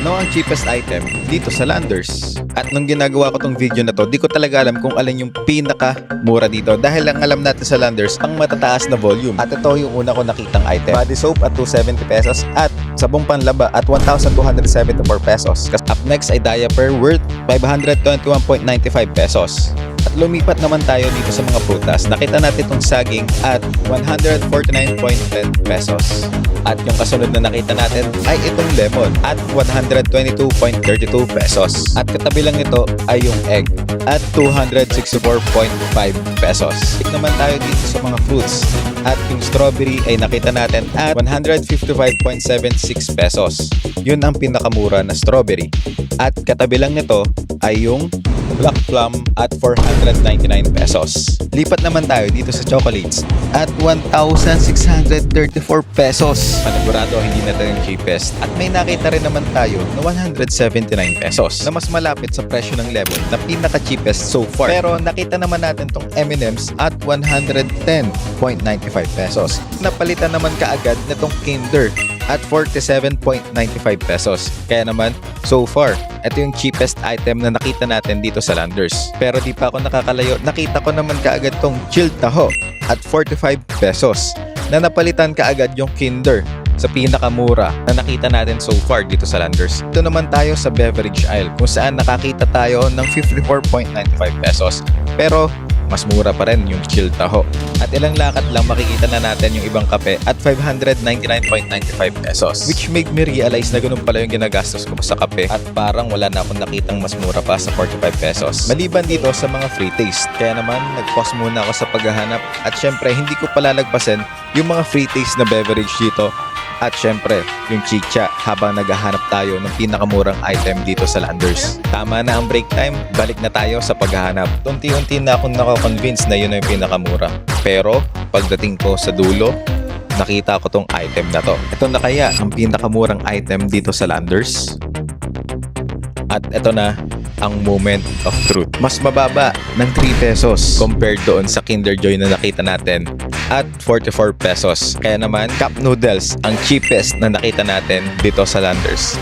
Ano ang cheapest item dito sa Landers? At nung ginagawa ko tong video na to, di ko talaga alam kung alin yung pinaka-mura dito dahil ang alam natin sa Landers, ang matataas na volume. At ito yung una ko nakitang item. Body soap at 270 pesos at sabong panlaba at 1,274 pesos. Up next ay diaper worth 521.95 pesos. At lumipat naman tayo dito sa mga prutas. Nakita natin itong saging at 149.10 pesos. At yung kasunod na nakita natin ay itong lemon at 122.32 pesos. At katabi lang nito ay yung egg at 264.5 pesos. Tik naman tayo dito sa mga fruits. At yung strawberry ay nakita natin at 155.76 pesos. Yun ang pinakamura na strawberry. At katabi lang nito ay yung black plum at 499 pesos. Lipat naman tayo dito sa chocolates at 1,634 pesos. Panigurado hindi na tayo yung cheapest. At may nakita rin naman tayo na 179 pesos na mas malapit sa presyo ng lemon na pinaka-cheapest so far. Pero nakita naman natin tong M&M's at 110.95 pesos. Napalitan naman kaagad na tong Kinder at 47.95 pesos. Kaya naman, so far, ito yung cheapest item na nakita natin dito sa Landers. Pero di pa ako nakakalayo, nakita ko naman kaagad tong chilled taho at 45 pesos na napalitan kaagad yung Kinder sa pinakamura na nakita natin so far dito sa Landers. Ito naman tayo sa beverage aisle kung saan nakakita tayo ng 54.95 pesos. Pero mas mura pa rin yung chill taho. At ilang lakad lang makikita na natin yung ibang kape at 599.95 pesos. Which made me realize na ganun pala yung ginagastos ko sa kape at parang wala na akong nakitang mas mura pa sa 45 pesos. Maliban dito sa mga free taste. Kaya naman nag-pause muna ako sa paghahanap at syempre hindi ko palalagpasin yung mga free taste na beverage dito. At syempre, yung chicha habang naghahanap tayo ng pinakamurang item dito sa Landers. Tama na ang break time, balik na tayo sa paghahanap. Unti-unti na akong nako-convince na yun na yung pinakamura. Pero, pagdating ko sa dulo, nakita ko tong item na to. Ito na kaya ang pinakamurang item dito sa Landers? At ito na ang moment of truth. Mas mababa ng 3 pesos compared doon sa Kinder Joy na nakita natin at 44 pesos. Kaya naman, cup noodles ang cheapest na nakita natin dito sa Landers.